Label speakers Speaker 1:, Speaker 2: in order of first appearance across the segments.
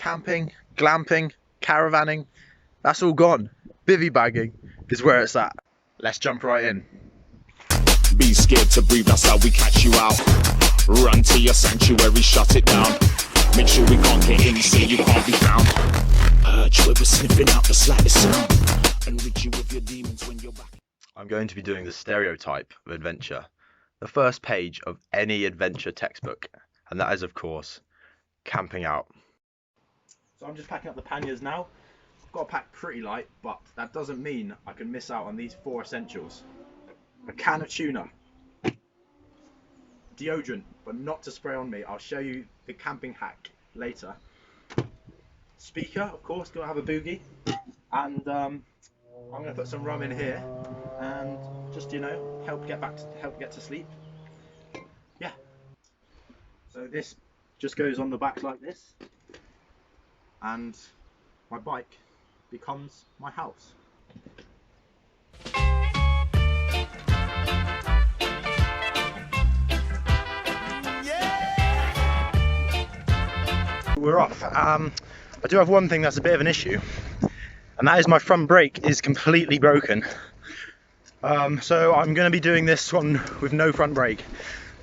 Speaker 1: camping, glamping, caravanning, that's all gone. Bivvy bagging is where it's at. Let's jump right in.
Speaker 2: Be scared to breathe, that's how we catch you out. Run to your sanctuary, shut it down. Make sure we can't get in, so you can't be found. Urge where we're sniffing out the slightest sound. And reach you with your demons when you're back.
Speaker 1: I'm going to be doing the stereotype of adventure. The first page of any adventure textbook. And that is, of course, camping out. So I'm just packing up the panniers now. I've got to pack pretty light, but that doesn't mean I can miss out on these 4 essentials. A can of tuna. Deodorant, but not to spray on me. I'll show you the camping hack later. Speaker, of course, gotta have a boogie. And I'm gonna put some rum in here and just, you know, help get to sleep. Yeah. So this just goes on the back like this, and my bike becomes my house. We're off. I do have one thing that's a bit of an issue, and that is my front brake is completely broken. So I'm going to be doing this one with no front brake,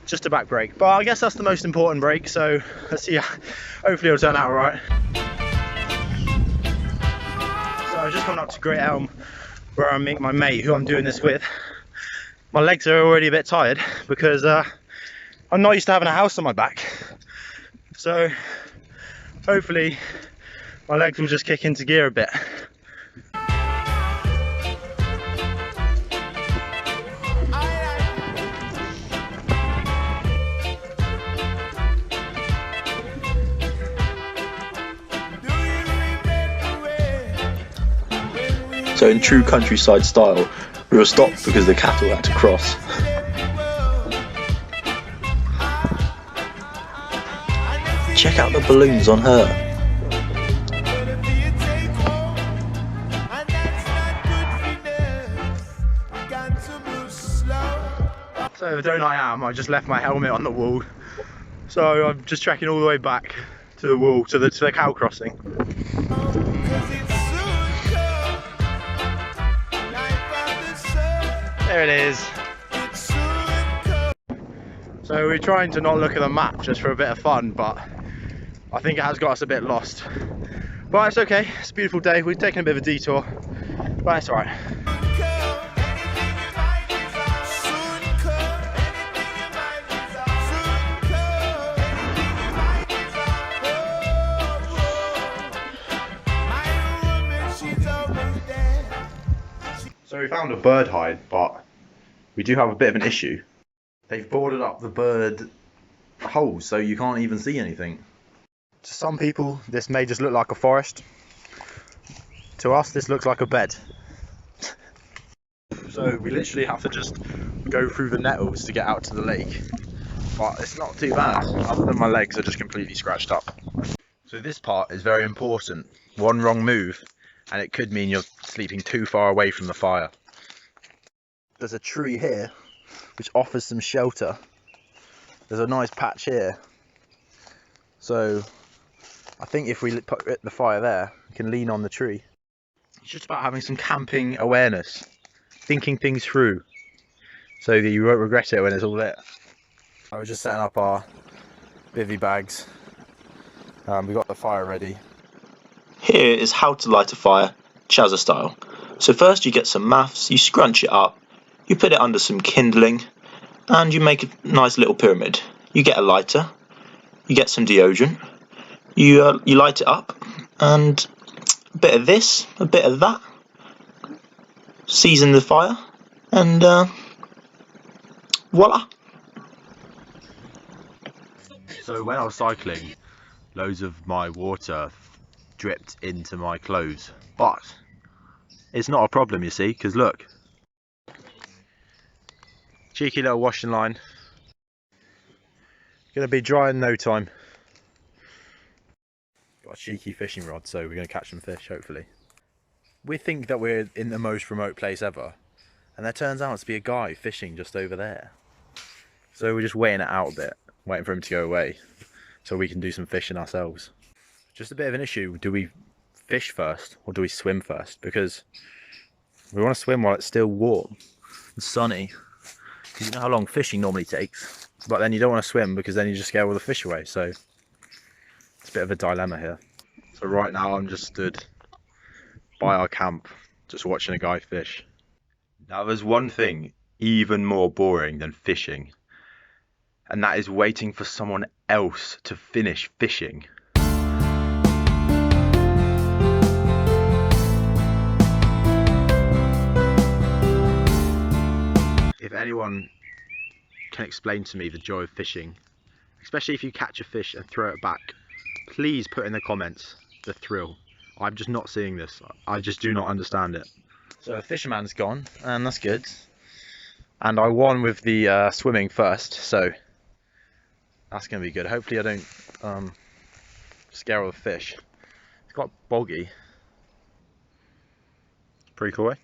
Speaker 1: just a back brake. But I guess that's the most important brake, so let's see. Hopefully it'll turn out alright. So I've just come up to Great Elm, where I meet my mate who I'm doing this with. My legs are already a bit tired because I'm not used to having a house on my back. So hopefully my legs will just kick into gear a bit.
Speaker 3: So in true countryside style, we were stopped because the cattle had to cross. Check out the balloons on her.
Speaker 1: So don't I am, I just left my helmet on the wall. So I'm just trekking all the way back to the wall, to the cow crossing. There it is. So we're trying to not look at the map just for a bit of fun, but I think it has got us a bit lost. But it's okay, it's a beautiful day. We've taken a bit of a detour, but it's alright. So we found a bird hide, but we do have a bit of an issue. They've boarded up the bird hole so you can't even see anything. To some people this may just look like a forest. To us this looks like a bed. So we literally have to just go through the nettles to get out to the lake. But it's not too bad, other than my legs are just completely scratched up. So this part is very important. One wrong move and it could mean you're sleeping too far away from the fire. There's a tree here which offers some shelter. There's a nice patch here. So I think if we put the fire there, we can lean on the tree. It's just about having some camping awareness, thinking things through so that you won't regret it when it's all lit. I was just setting up our bivvy bags. We got the fire ready.
Speaker 3: Here is how to light a fire, Chazza style. So first you get some maths, you scrunch it up, you put it under some kindling, and you make a nice little pyramid. You get a lighter, you get some deodorant, you light it up, and a bit of this, a bit of that, season the fire, and voila.
Speaker 1: So when I was cycling, loads of my water dripped into my clothes, but it's not a problem, you see, because look, cheeky little washing line, gonna be dry in no time. Got a cheeky fishing rod, so we're gonna catch some fish hopefully. We think that we're in the most remote place ever, and there turns out to be a guy fishing just over there. So we're just waiting it out a bit, waiting for him to go away so we can do some fishing ourselves. Just a bit of an issue. Do we fish first or do we swim first? Because we want to swim while it's still warm and sunny. Because you know how long fishing normally takes. But then you don't want to swim because then you just scare all the fish away. So it's a bit of a dilemma here. So right now I'm just stood by our camp, just watching a guy fish. Now there's one thing even more boring than fishing, and that is waiting for someone else to finish fishing. If anyone can explain to me the joy of fishing, especially if you catch a fish and throw it back, please put in the comments the thrill. I'm just not seeing this. I just do not understand it. So the fisherman's gone, and that's good. And I won with the swimming first, so that's going to be good. Hopefully I don't scare all the fish. It's quite boggy. Pretty cool, eh?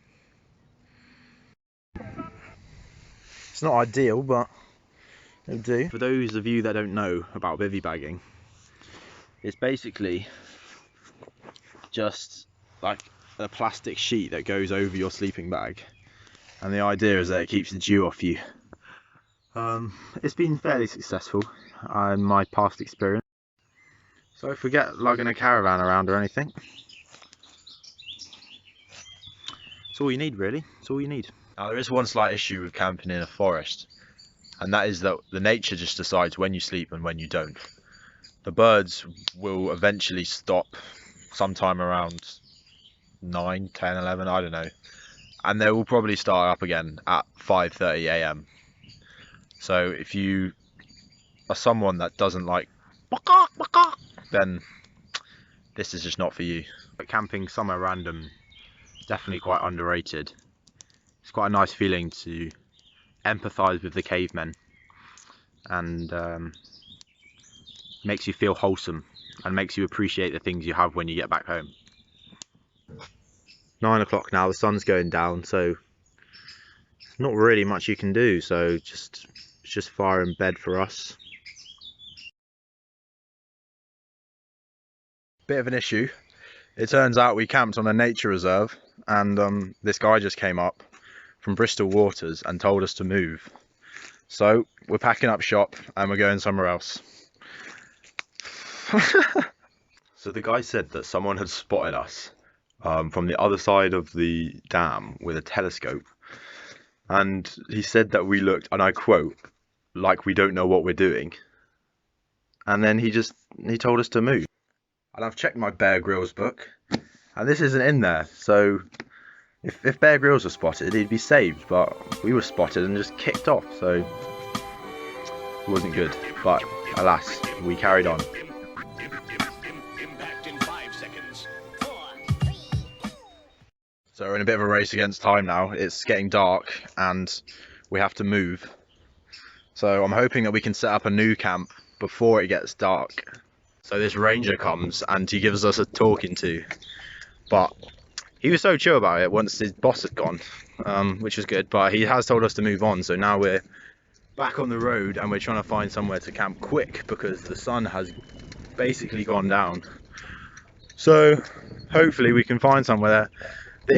Speaker 1: It's not ideal, but it'll do. For those of you that don't know about bivvy bagging, it's basically just like a plastic sheet that goes over your sleeping bag, and the idea is that it keeps the dew off you. It's been fairly successful in my past experience. So forget lugging a caravan around or anything. It's all you need, really. It's all you need. Now there is one slight issue with camping in a forest, and that is that the nature just decides when you sleep and when you don't. The birds will eventually stop sometime around 9, 10, 11, I don't know. And they will probably start up again at 5:30 AM. So if you are someone that doesn't like then this is just not for you. But camping somewhere random is definitely quite underrated. It's quite a nice feeling to empathise with the cavemen, and makes you feel wholesome and makes you appreciate the things you have when you get back home. 9 o'clock now, the sun's going down, so not really much you can do, so it's just fire in bed for us. Bit of an issue. It turns out we camped on a nature reserve, and this guy just came up from Bristol Waters and told us to move. So we're packing up shop and we're going somewhere else. So the guy said that someone had spotted us from the other side of the dam with a telescope, and he said that we looked, and I quote, like we don't know what we're doing. And then he told us to move. And I've checked my Bear Grylls book, and this isn't in there. So if Bear Grylls was spotted, he'd be saved, but we were spotted and just kicked off, so it wasn't good. But alas, we carried on. So we're in a bit of a race against time now. It's getting dark and we have to move. So I'm hoping that we can set up a new camp before it gets dark. So this ranger comes and he gives us a talking to. But he was so chill about it once his boss had gone, which was good. But he has told us to move on. So now we're back on the road and we're trying to find somewhere to camp quick because the sun has basically gone down. So hopefully we can find somewhere that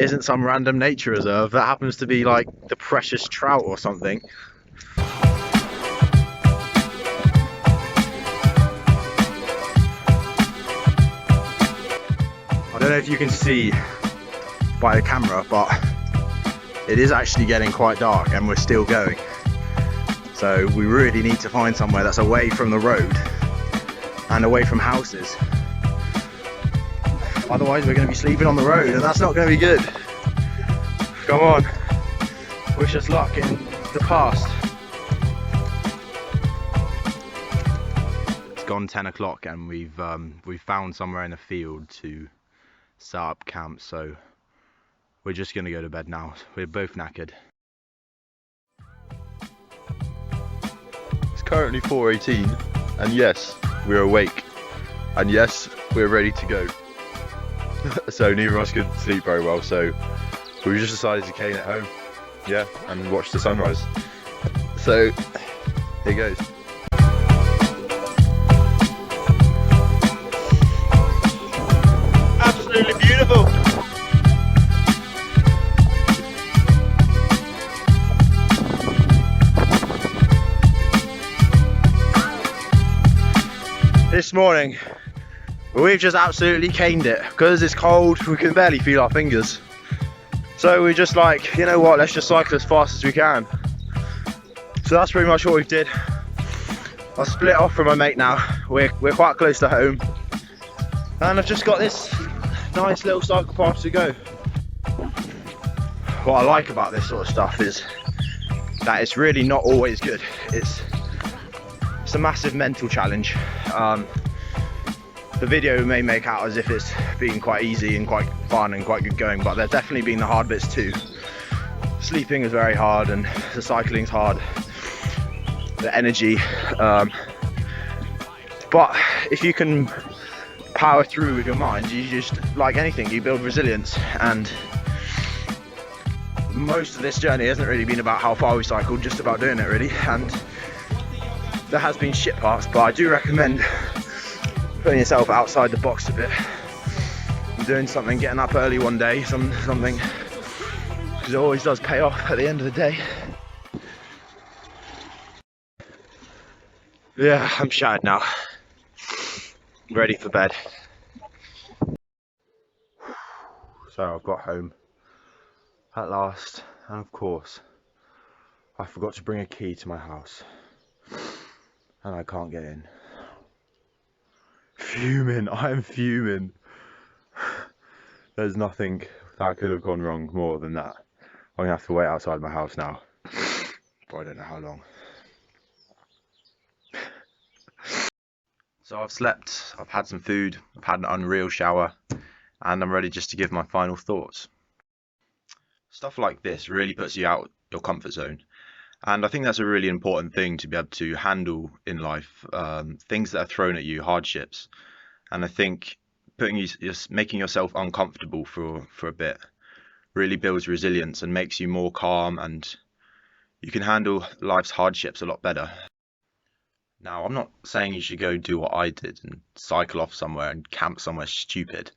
Speaker 1: isn't some random nature reserve that happens to be like the precious trout or something. I don't know if you can see by the camera, but it is actually getting quite dark and we're still going. So we really need to find somewhere that's away from the road and away from houses. Otherwise we're going to be sleeping on the road and that's not going to be good. Come on, wish us luck in the past. It's gone 10 o'clock and we've found somewhere in a field to set up camp, so we're just going to go to bed now. We're both knackered. It's currently 4:18 and yes, we're awake and yes, we're ready to go. So neither of us could sleep very well, so we just decided to cane at home, yeah, and watch the sunrise. So here goes. morning. We've just absolutely caned it. Because it's cold, we can barely feel our fingers. So we're just like, you know what, let's just cycle as fast as we can. So that's pretty much what we did. I've split off from my mate now. We're quite close to home. And I've just got this nice little cycle path to go. What I like about this sort of stuff is that it's really not always good. It's a massive mental challenge. The video may make out as if it's been quite easy and quite fun and quite good going, but there's definitely been the hard bits too. Sleeping is very hard and the cycling's hard, the energy. But if you can power through with your mind, you just, like anything, you build resilience. And most of this journey hasn't really been about how far we cycled, just about doing it really. And there has been shit parts, but I do recommend putting yourself outside the box a bit, doing something, getting up early one day, something, because it always does pay off at the end of the day. Yeah, I'm shattered now, ready for bed. So I've got home at last, and of course I forgot to bring a key to my house and I can't get in. Fuming, I am fuming. There's nothing that could have gone wrong more than that. I'm gonna have to wait outside my house now, but I don't know how long. So I've slept, I've had some food, I've had an unreal shower, and I'm ready just to give my final thoughts. Stuff like this really puts you out your comfort zone. And I think that's a really important thing to be able to handle in life, things that are thrown at you, hardships. And I think making yourself uncomfortable for a bit really builds resilience and makes you more calm, and you can handle life's hardships a lot better. Now, I'm not saying you should go do what I did and cycle off somewhere and camp somewhere stupid,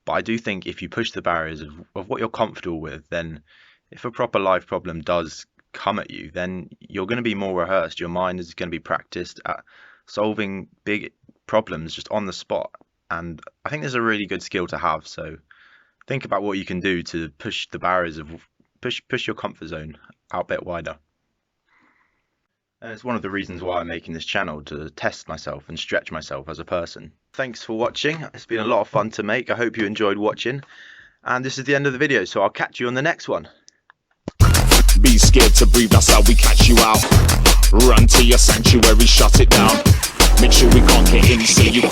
Speaker 1: but I do think if you push the barriers of what you're comfortable with, then if a proper life problem does come at you, then you're going to be more rehearsed. Your mind is going to be practiced at solving big problems just on the spot, and I think there's a really good skill to have. So think about what you can do to push the barriers of push your comfort zone out a bit wider. And it's one of the reasons why I'm making this channel, to test myself and stretch myself as a person. Thanks for watching. It's been a lot of fun to make. I hope you enjoyed watching, and this is the end of the video, so I'll catch you on the next one.
Speaker 2: Be scared to breathe, that's how we catch you out. Run to your sanctuary, shut it down. Make sure we can't get in, so you can't